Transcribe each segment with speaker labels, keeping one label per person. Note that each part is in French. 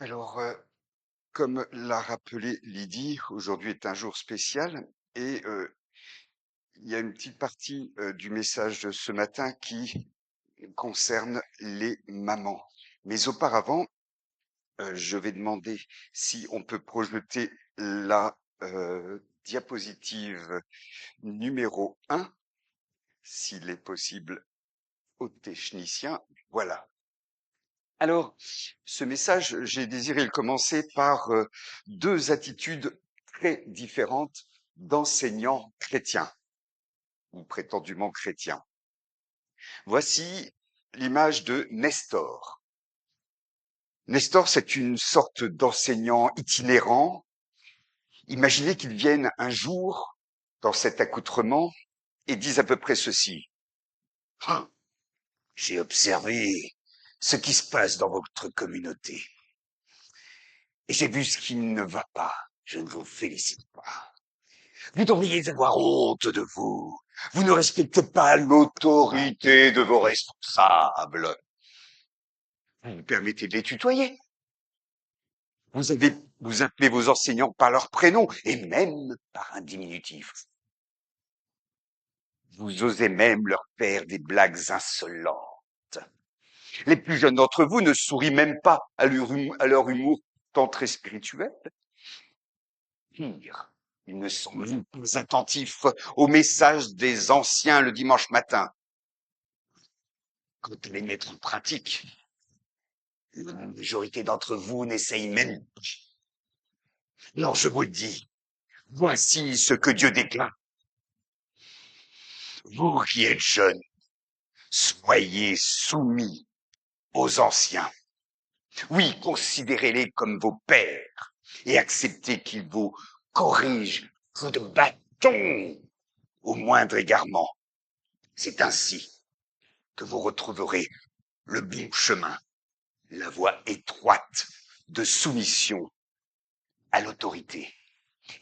Speaker 1: Alors, comme l'a rappelé Lydie, aujourd'hui est un jour spécial et il y a une petite partie du message de ce matin qui concerne les mamans. Mais auparavant, je vais demander si on peut projeter la diapositive numéro 1, s'il est possible, au technicien. Voilà. Alors, ce message, j'ai désiré le commencer par deux attitudes très différentes d'enseignants chrétiens ou prétendument chrétiens. Voici l'image de Nestor. Nestor, c'est une sorte d'enseignant itinérant. Imaginez qu'il vienne un jour dans cet accoutrement et dise à peu près ceci. Ah, j'ai observé ce qui se passe dans votre communauté. Et j'ai vu ce qui ne va pas. Je ne vous félicite pas. Vous devriez avoir honte de vous. Vous ne respectez pas l'autorité de vos responsables. Vous vous permettez de les tutoyer. Vous appelez vos enseignants par leur prénom et même par un diminutif. Vous osez même leur faire des blagues insolentes. Les plus jeunes d'entre vous ne sourient même pas à leur humour tant très spirituel. Pire, ils ne sont même pas attentifs aux messages des anciens le dimanche matin. Quant à les mettre en pratique, la majorité d'entre vous n'essaye même pas. Alors je vous le dis, voici ce que Dieu déclare. Vous qui êtes jeunes, soyez soumis aux anciens. Oui, considérez-les comme vos pères et acceptez qu'ils vous corrigent coup de bâton au moindre égarement. C'est ainsi que vous retrouverez le bon chemin, la voie étroite de soumission à l'autorité.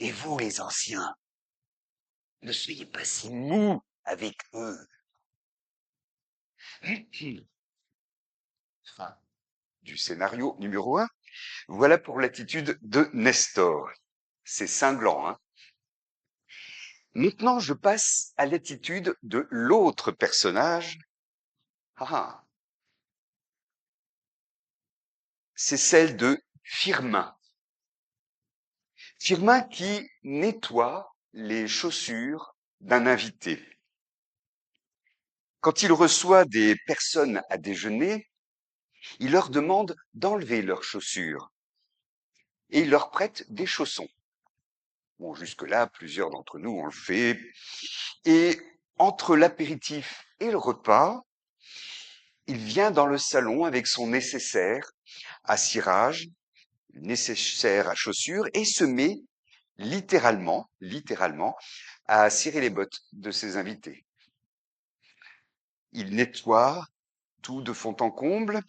Speaker 1: Et vous, les anciens, ne soyez pas si mous avec eux. Fin du scénario numéro 1. Voilà pour l'attitude de Nestor. C'est cinglant, hein. Maintenant, je passe à l'attitude de l'autre personnage. Ah, c'est celle de Firmin. Firmin qui nettoie les chaussures d'un invité. Quand il reçoit des personnes à déjeuner, il leur demande d'enlever leurs chaussures et il leur prête des chaussons. Bon, jusque-là, plusieurs d'entre nous ont le fait. Et entre l'apéritif et le repas, il vient dans le salon avec son nécessaire à cirage, nécessaire à chaussures, et se met littéralement, à cirer les bottes de ses invités. Il nettoie tout de fond en comble.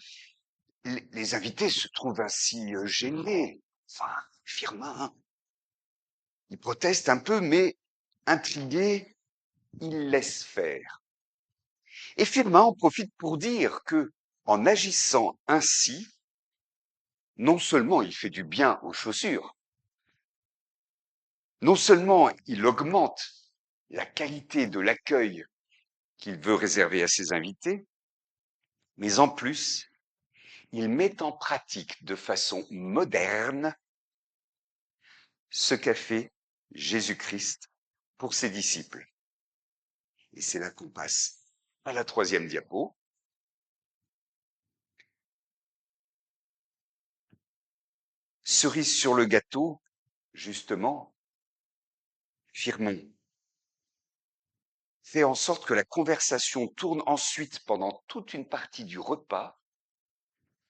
Speaker 1: Les invités se trouvent ainsi gênés. Enfin, Firmin, il proteste un peu, mais intrigué, il laisse faire. Et Firmin en profite pour dire que, en agissant ainsi, non seulement il fait du bien aux chaussures, non seulement il augmente la qualité de l'accueil qu'il veut réserver à ses invités, mais en plus, il met en pratique de façon moderne ce qu'a fait Jésus-Christ pour ses disciples. Et c'est là qu'on passe à la troisième diapo. Cerise sur le gâteau, justement, Firmin fait en sorte que la conversation tourne ensuite pendant toute une partie du repas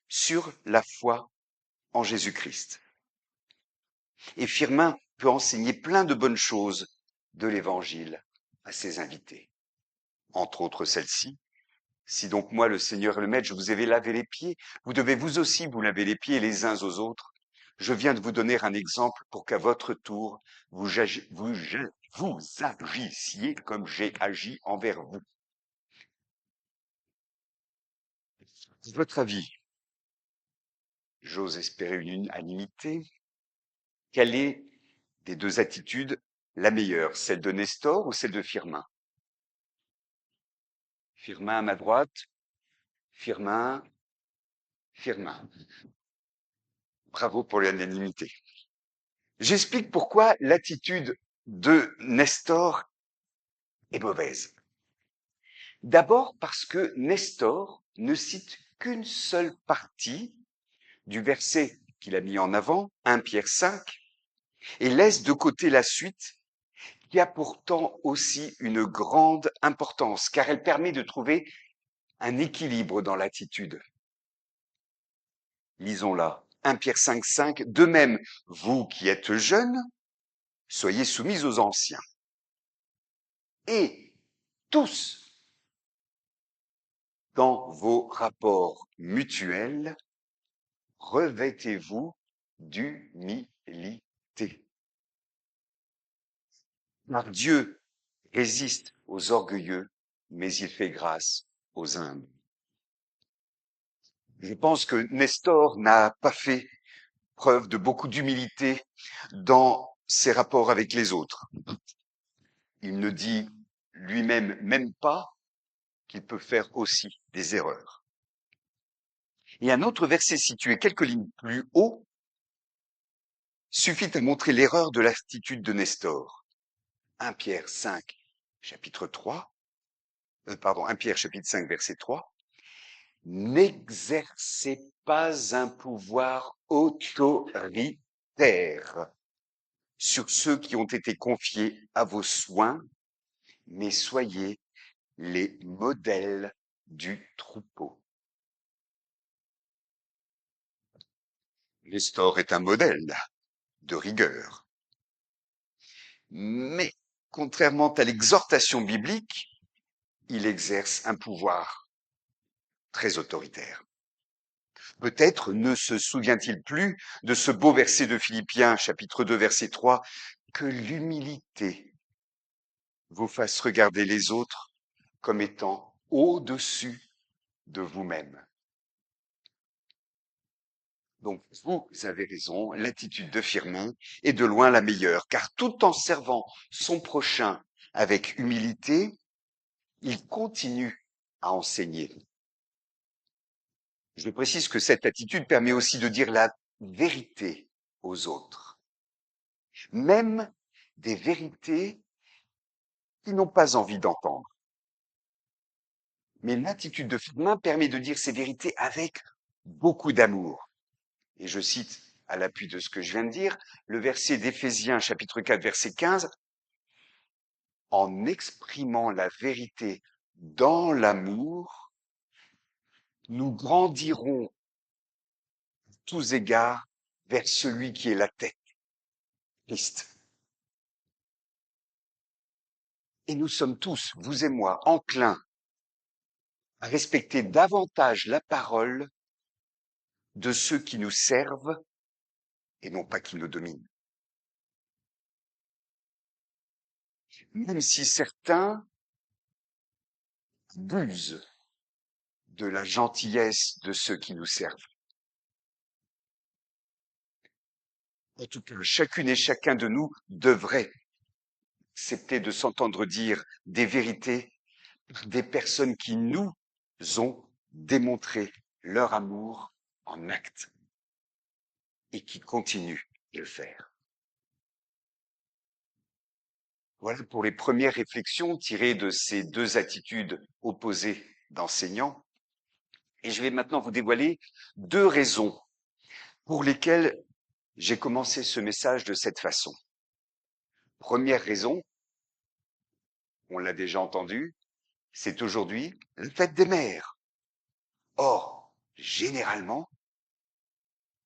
Speaker 1: sur la foi en Jésus-Christ. Et Firmin peut enseigner plein de bonnes choses de l'Évangile à ses invités. Entre autres celle-ci. Si donc moi, le Seigneur et le Maître, je vous ai lavé les pieds, vous devez vous aussi vous laver les pieds les uns aux autres. Je viens de vous donner un exemple pour qu'à votre tour, vous agissiez comme j'ai agi envers vous. À votre avis, j'ose espérer une unanimité. Quelle est des deux attitudes la meilleure, celle de Nestor ou celle de Firmin? Firmin à ma droite, Firmin, Firmin. Bravo pour l'unanimité. J'explique pourquoi l'attitude de Nestor est mauvaise. D'abord parce que Nestor ne cite qu'une seule partie du verset qu'il a mis en avant, 1 Pierre 5, et laisse de côté la suite qui a pourtant aussi une grande importance, car elle permet de trouver un équilibre dans l'attitude. Lisons-la. 1 Pierre 5, 5. De même, vous qui êtes jeunes, soyez soumis aux anciens. Et tous, dans vos rapports mutuels, revêtez-vous d'humilité. Car Dieu résiste aux orgueilleux, mais il fait grâce aux humbles. Je pense que Nestor n'a pas fait preuve de beaucoup d'humilité dans ses rapports avec les autres. Il ne dit lui-même même pas qu'il peut faire aussi des erreurs. Et un autre verset situé quelques lignes plus haut suffit à montrer l'erreur de l'attitude de Nestor. 1 Pierre 5, chapitre 3, 1 Pierre chapitre 5, verset 3. N'exercez pas un pouvoir autoritaire sur ceux qui ont été confiés à vos soins, mais soyez les modèles du troupeau. Nestor est un modèle de rigueur. Mais, contrairement à l'exhortation biblique, il exerce un pouvoir très autoritaire. Peut-être ne se souvient-il plus de ce beau verset de Philippiens, chapitre 2, verset 3, que l'humilité vous fasse regarder les autres comme étant au-dessus de vous-même. Donc, vous avez raison, l'attitude de Firmin est de loin la meilleure, car tout en servant son prochain avec humilité, il continue à enseigner. Je précise que cette attitude permet aussi de dire la vérité aux autres, même des vérités qu'ils n'ont pas envie d'entendre. Mais l'attitude de Firmin permet de dire ces vérités avec beaucoup d'amour. Et je cite, à l'appui de ce que je viens de dire, le verset d'Éphésiens chapitre 4 verset 15, en exprimant la vérité dans l'amour, nous grandirons à tous égards vers celui qui est la tête, Christ. Et nous sommes tous, vous et moi, enclins à respecter davantage la parole de ceux qui nous servent et non pas qui nous dominent. Même si certains abusent de la gentillesse de ceux qui nous servent. En tout cas, chacune et chacun de nous devrait accepter de s'entendre dire des vérités par des personnes qui nous ont démontré leur amour en actes et qui continuent de le faire. Voilà pour les premières réflexions tirées de ces deux attitudes opposées d'enseignants. Et je vais maintenant vous dévoiler deux raisons pour lesquelles j'ai commencé ce message de cette façon. Première raison, on l'a déjà entendu, c'est aujourd'hui la fête des mères. Or, généralement,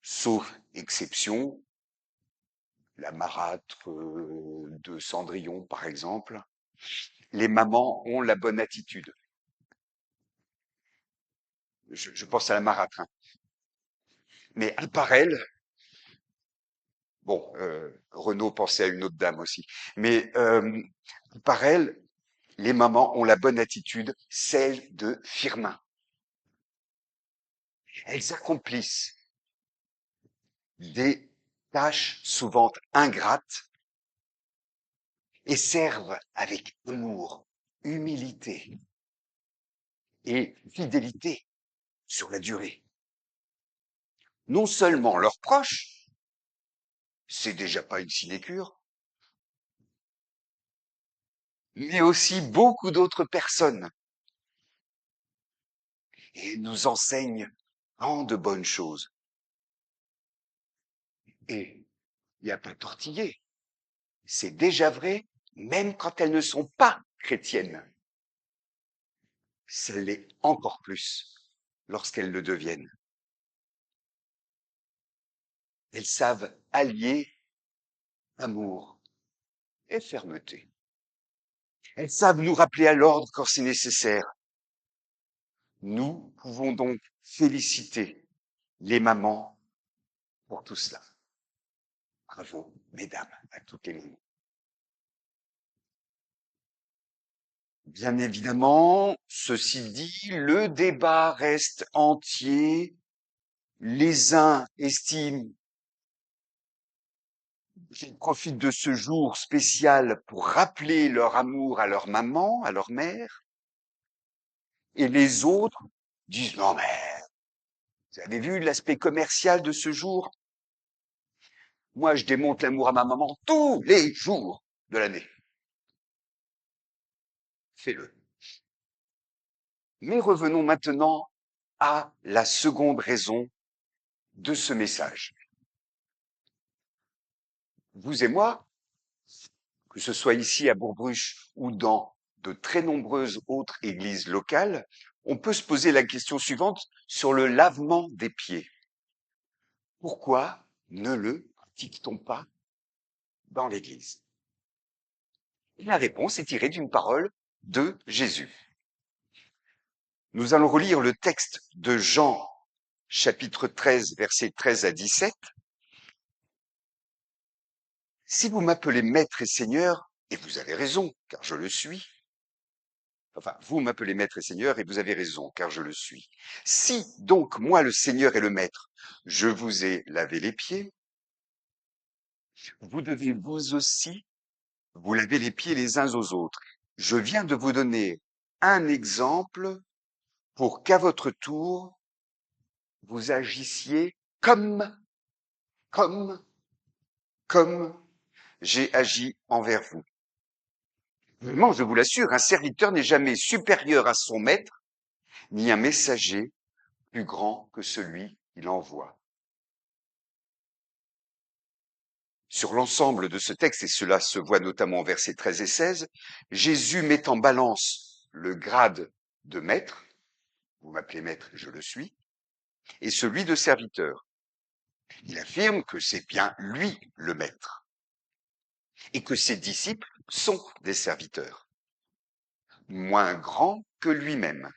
Speaker 1: sauf exception, la marâtre de Cendrillon par exemple, les mamans ont la bonne attitude. Je pense à la marâtre, hein. Mais à part elle, bon, Renaud pensait à une autre dame aussi, mais à part elle, les mamans ont la bonne attitude, celle de Firmin. Elles accomplissent des tâches souvent ingrates et servent avec amour, humilité et fidélité sur la durée. Non seulement leurs proches, c'est déjà pas une sinécure, mais aussi beaucoup d'autres personnes et nous enseignent tant de bonnes choses. Et il n'y a pas tortillé. C'est déjà vrai, même quand elles ne sont pas chrétiennes. Ça l'est encore plus lorsqu'elles le deviennent. Elles savent allier amour et fermeté. Elles savent nous rappeler à l'ordre quand c'est nécessaire. Nous pouvons donc féliciter les mamans pour tout cela. Bravo, mesdames, à toutes les mamans. Bien évidemment, ceci dit, le débat reste entier. Les uns estiment qu'ils profitent de ce jour spécial pour rappeler leur amour à leur maman, à leur mère, et les autres disent non mais vous avez vu l'aspect commercial de ce jour? Moi, je démontre l'amour à ma maman tous les jours de l'année. Fais-le. Mais revenons maintenant à la seconde raison de ce message. Vous et moi, que ce soit ici à Bourg-Bruche ou dans de très nombreuses autres églises locales, on peut se poser la question suivante sur le lavement des pieds. Pourquoi ne le pratique-t-on pas dans l'église? La réponse est tirée d'une parole de Jésus. Nous allons relire le texte de Jean, chapitre 13, versets 13 à 17. Si vous m'appelez maître et seigneur, et vous avez raison, car je le suis, enfin, vous m'appelez maître et seigneur, et vous avez raison, car je le suis. Si donc moi, le seigneur et le maître, je vous ai lavé les pieds, vous devez vous aussi vous laver les pieds les uns aux autres. Je viens de vous donner un exemple pour qu'à votre tour, vous agissiez comme, comme j'ai agi envers vous. Vraiment, je vous l'assure, un serviteur n'est jamais supérieur à son maître, ni un messager plus grand que celui qu'il envoie. Sur l'ensemble de ce texte, et cela se voit notamment au versets 13 et 16, Jésus met en balance le grade de maître, vous m'appelez maître, je le suis, et celui de serviteur. Il affirme que c'est bien lui le maître, et que ses disciples sont des serviteurs, moins grands que lui-même.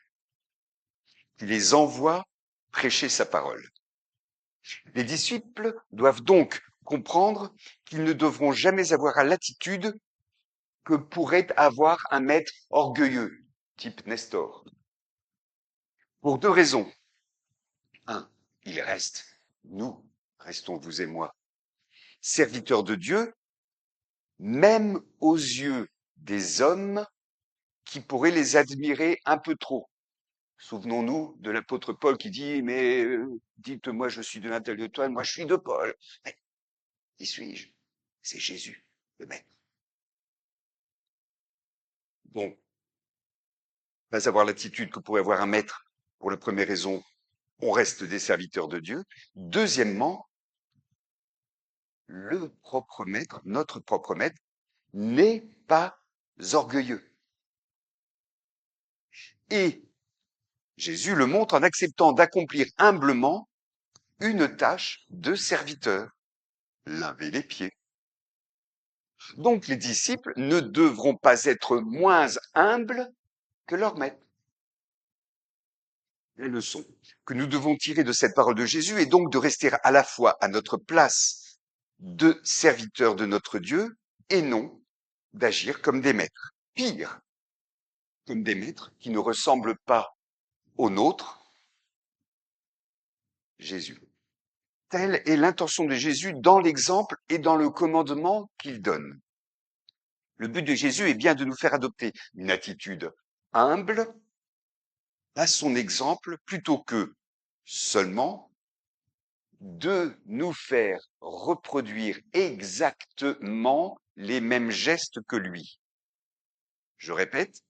Speaker 1: Il les envoie prêcher sa parole. Les disciples doivent donc comprendre qu'ils ne devront jamais avoir l'attitude que pourrait avoir un maître orgueilleux, type Nestor. Pour deux raisons. Un, il reste, nous restons vous et moi, serviteurs de Dieu, même aux yeux des hommes qui pourraient les admirer un peu trop. Souvenons-nous de l'apôtre Paul qui dit, mais dites-moi, je suis de l'intérieur de toi, moi je suis de Paul. Mais qui suis-je? C'est Jésus, le maître. Donc, pas avoir l'attitude que pourrait avoir un maître, pour la première raison, on reste des serviteurs de Dieu. Deuxièmement, le propre maître, notre propre maître, n'est pas orgueilleux. Et Jésus le montre en acceptant d'accomplir humblement une tâche de serviteur, laver les pieds. Donc les disciples ne devront pas être moins humbles que leur maître. La leçon que nous devons tirer de cette parole de Jésus est donc de rester à la fois à notre place de serviteurs de notre Dieu et non d'agir comme des maîtres. Pire, comme des maîtres qui ne ressemblent pas au nôtre, Jésus. Telle est l'intention de Jésus dans l'exemple et dans le commandement qu'il donne. Le but de Jésus est bien de nous faire adopter une attitude humble à son exemple plutôt que seulement de nous faire reproduire exactement les mêmes gestes que lui. Je répète,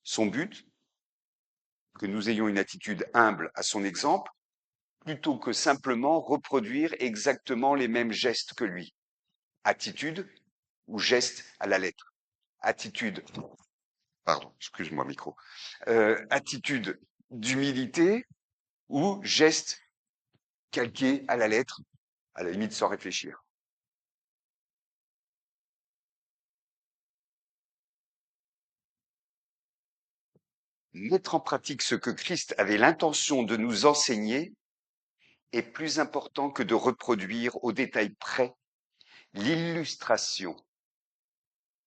Speaker 1: son but, que nous ayons une attitude humble à son exemple, plutôt que simplement reproduire exactement les mêmes gestes que lui. Attitude ou geste à la lettre. Attitude, pardon, excuse-moi micro. Attitude d'humilité ou geste calqué à la lettre, à la limite sans réfléchir. Mettre en pratique ce que Christ avait l'intention de nous enseigner est plus important que de reproduire au détail près l'illustration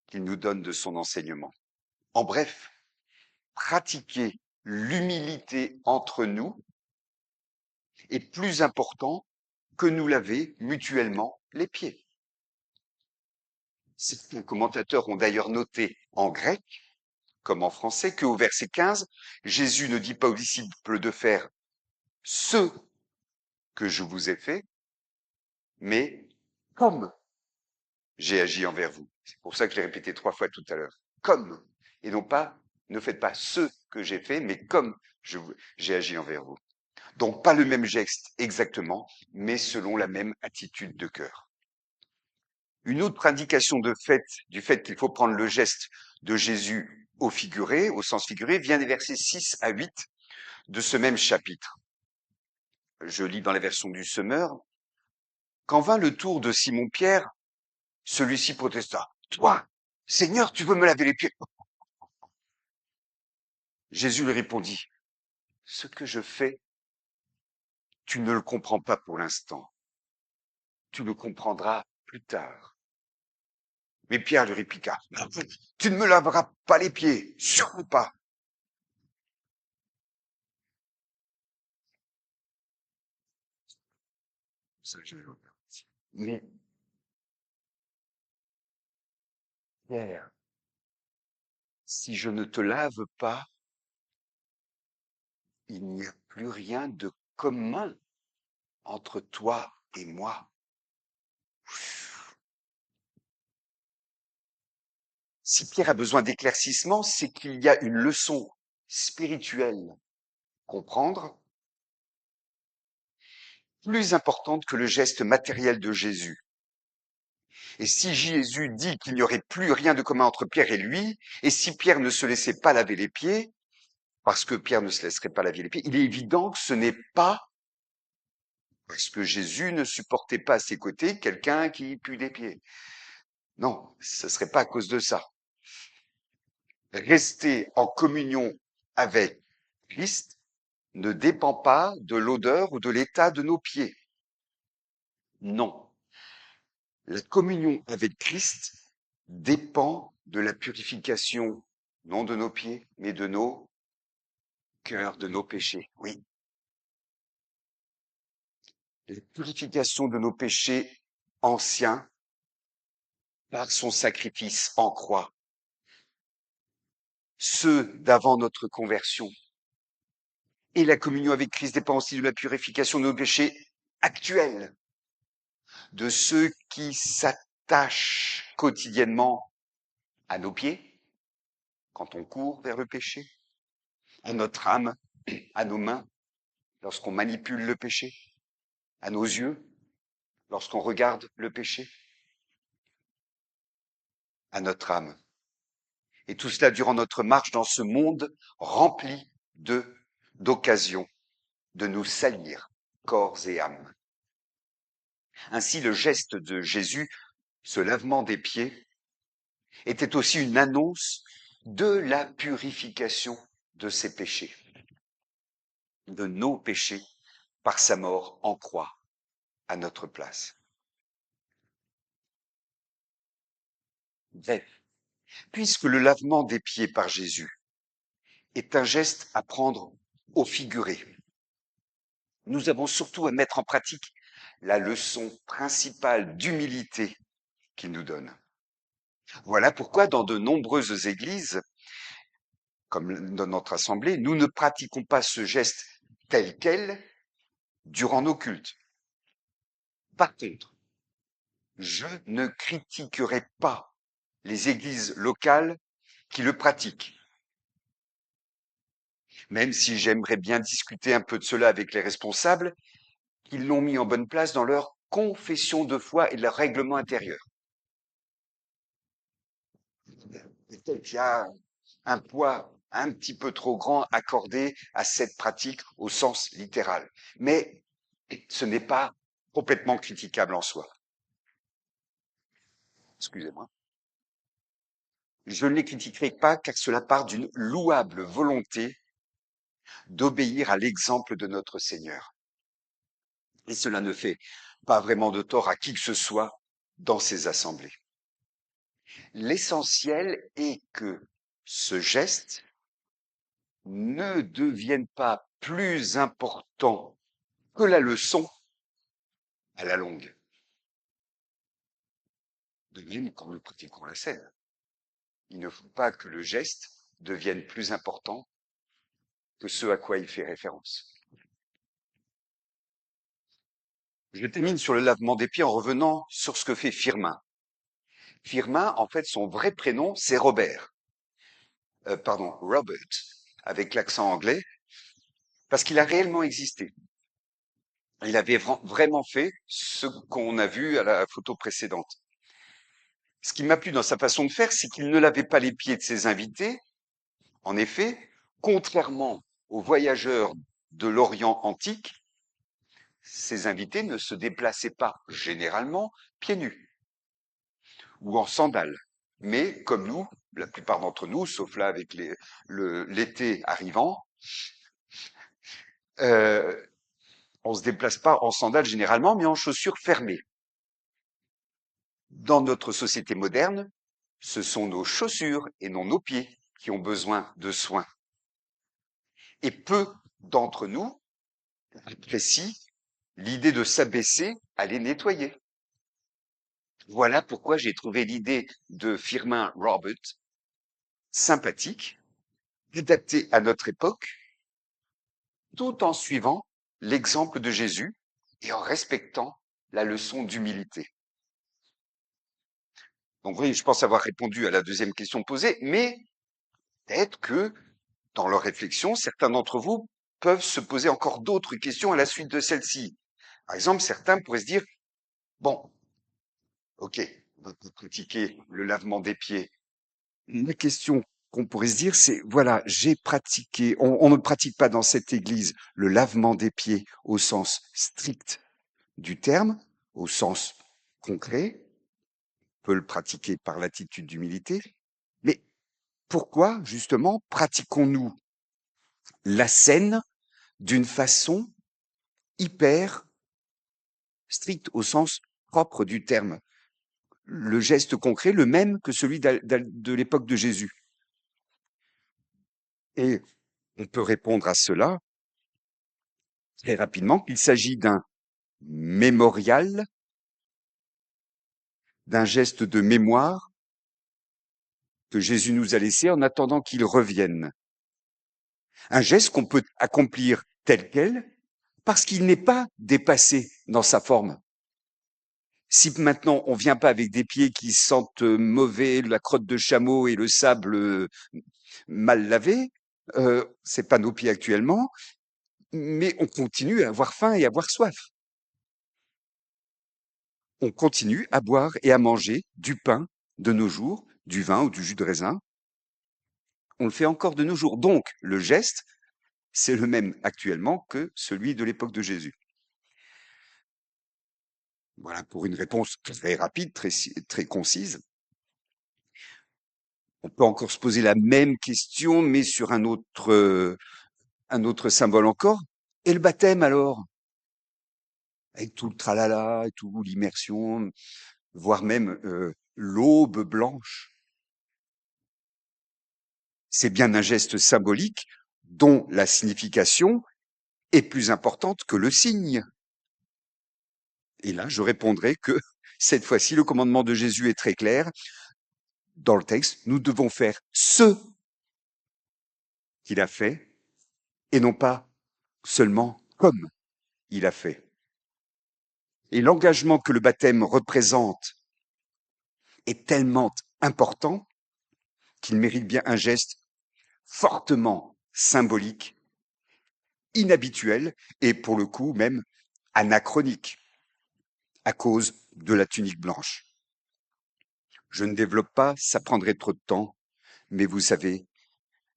Speaker 1: qu'il nous donne de son enseignement. En bref, pratiquer l'humilité entre nous est plus important que nous laver mutuellement les pieds. Certains commentateurs ont d'ailleurs noté en grec, comme en français, qu'au verset 15, Jésus ne dit pas aux disciples de faire ce que je vous ai fait, mais comme j'ai agi envers vous. C'est pour ça que je l'ai répété 3 fois tout à l'heure. Comme. Et non pas, ne faites pas ce que j'ai fait, mais comme j'ai agi envers vous. Donc pas le même geste exactement, mais selon la même attitude de cœur. Une autre indication du fait qu'il faut prendre le geste de Jésus au figuré, au sens figuré, vient des versets 6 à 8 de ce même chapitre. Je lis dans la version du Semeur. Quand vint le tour de Simon-Pierre, celui-ci protesta. Toi, Seigneur, tu veux me laver les pieds? Jésus lui répondit. Ce que je fais, tu ne le comprends pas pour l'instant. Tu le comprendras plus tard. Mais Pierre lui répliqua. Tu ne me laveras pas les pieds, sûrement pas. Mais Pierre, si je ne te lave pas, il n'y a plus rien de commun entre toi et moi. Si Pierre a besoin d'éclaircissement, c'est qu'il y a une leçon spirituelle à comprendre, plus importante que le geste matériel de Jésus. Et si Jésus dit qu'il n'y aurait plus rien de commun entre Pierre et lui, et si Pierre ne se laissait pas laver les pieds, parce que Pierre ne se laisserait pas laver les pieds, il est évident que ce n'est pas parce que Jésus ne supportait pas à ses côtés quelqu'un qui pue des pieds. Non, ce serait pas à cause de ça. Rester en communion avec Christ ne dépend pas de l'odeur ou de l'état de nos pieds. Non. La communion avec Christ dépend de la purification, non de nos pieds, mais de nos cœurs, de nos péchés. Oui. La purification de nos péchés anciens par son sacrifice en croix. Ceux d'avant notre conversion. Et la communion avec Christ dépend aussi de la purification de nos péchés actuels, de ceux qui s'attachent quotidiennement à nos pieds quand on court vers le péché, à notre âme, à nos mains lorsqu'on manipule le péché, à nos yeux lorsqu'on regarde le péché, à notre âme. Et tout cela durant notre marche dans ce monde rempli d'occasions de nous salir corps et âme. Ainsi, le geste de Jésus, ce lavement des pieds, était aussi une annonce de la purification de ses péchés, de nos péchés, par sa mort en croix à notre place. Bref, puisque le lavement des pieds par Jésus est un geste à prendre au figuré, nous avons surtout à mettre en pratique la leçon principale d'humilité qu'il nous donne. Voilà pourquoi dans de nombreuses églises, comme dans notre assemblée, nous ne pratiquons pas ce geste tel quel durant nos cultes. Par contre, je ne critiquerai pas les églises locales qui le pratiquent, même si j'aimerais bien discuter un peu de cela avec les responsables, qui l'ont mis en bonne place dans leur confession de foi et leur règlement intérieur. Peut-être qu'il y a un poids un petit peu trop grand accordé à cette pratique au sens littéral, mais ce n'est pas complètement critiquable en soi. Excusez-moi. Je ne les critiquerai pas car cela part d'une louable volonté d'obéir à l'exemple de notre Seigneur. Et cela ne fait pas vraiment de tort à qui que ce soit dans ces assemblées. L'essentiel est que ce geste ne devienne pas plus important que la leçon à la longue. De même, quand nous pratiquons la scène, il ne faut pas que le geste devienne plus important que ce à quoi il fait référence. Je termine sur le lavement des pieds en revenant sur ce que fait Firmin. Firmin, en fait, son vrai prénom, c'est Robert. Robert, avec l'accent anglais, parce qu'il a réellement existé. Il avait vraiment fait ce qu'on a vu à la photo précédente. Ce qui m'a plu dans sa façon de faire, c'est qu'il ne lavait pas les pieds de ses invités. En effet, contrairement aux voyageurs de l'Orient antique, ses invités ne se déplaçaient pas généralement pieds nus ou en sandales. Mais comme nous, la plupart d'entre nous, sauf là avec l'été arrivant, euh, on se déplace pas en sandales généralement, mais en chaussures fermées. Dans notre société moderne, ce sont nos chaussures et non nos pieds qui ont besoin de soins. Et peu d'entre nous apprécient l'idée de s'abaisser à les nettoyer. Voilà pourquoi j'ai trouvé l'idée de Firmin Robert sympathique, adaptée à notre époque, tout en suivant l'exemple de Jésus et en respectant la leçon d'humilité. Donc oui, je pense avoir répondu à la deuxième question posée, mais peut-être que dans leur réflexion, certains d'entre vous peuvent se poser encore d'autres questions à la suite de celle-ci. Par exemple, certains pourraient se dire, bon, ok, on va critiquer le lavement des pieds. La question qu'on pourrait se dire, c'est, voilà, j'ai pratiqué, on ne pratique pas dans cette église le lavement des pieds au sens strict du terme, au sens concret, on peut le pratiquer par l'attitude d'humilité, mais pourquoi, justement, pratiquons-nous la scène d'une façon hyper stricte au sens propre du terme? Le geste concret, le même que celui de l'époque de Jésus. Et on peut répondre à cela très rapidement qu'il s'agit d'un mémorial, d'un geste de mémoire que Jésus nous a laissé en attendant qu'il revienne. Un geste qu'on peut accomplir tel quel parce qu'il n'est pas dépassé dans sa forme. Si maintenant on vient pas avec des pieds qui sentent mauvais, la crotte de chameau et le sable mal lavé, c'est pas nos pieds actuellement, mais on continue à avoir faim et à avoir soif. On continue à boire et à manger du pain de nos jours, du vin ou du jus de raisin. On le fait encore de nos jours. Donc, le geste, c'est le même actuellement que celui de l'époque de Jésus. Voilà pour une réponse très rapide, très concise. On peut encore se poser la même question, mais sur un autre symbole encore. Et le baptême alors? Avec tout le tralala, et tout l'immersion, voire même l'aube blanche. C'est bien un geste symbolique dont la signification est plus importante que le signe. Et là, je répondrai que cette fois-ci, le commandement de Jésus est très clair. Dans le texte, nous devons faire ce qu'il a fait et non pas seulement comme il a fait. Et l'engagement que le baptême représente est tellement important qu'il mérite bien un geste fortement symbolique, inhabituel et pour le coup même anachronique à cause de la tunique blanche. Je ne développe pas, ça prendrait trop de temps, mais vous savez,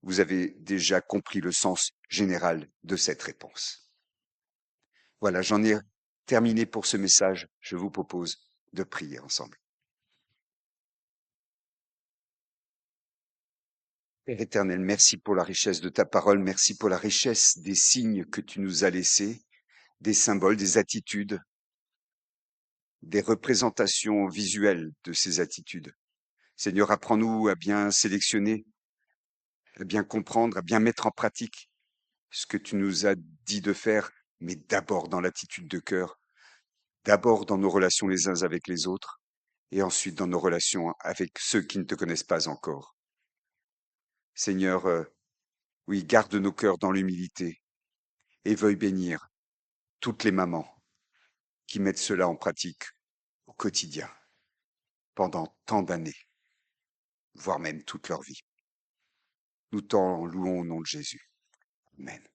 Speaker 1: vous avez déjà compris le sens général de cette réponse. Voilà, j'en ai terminé pour ce message. Je vous propose de prier ensemble. Père éternel, merci pour la richesse de ta parole, merci pour la richesse des signes que tu nous as laissés, des symboles, des attitudes, des représentations visuelles de ces attitudes. Seigneur, apprends-nous à bien sélectionner, à bien comprendre, à bien mettre en pratique ce que tu nous as dit de faire, mais d'abord dans l'attitude de cœur, d'abord dans nos relations les uns avec les autres, et ensuite dans nos relations avec ceux qui ne te connaissent pas encore. Seigneur, oui, garde nos cœurs dans l'humilité et veuille bénir toutes les mamans qui mettent cela en pratique au quotidien, pendant tant d'années, voire même toute leur vie. Nous t'en louons au nom de Jésus. Amen.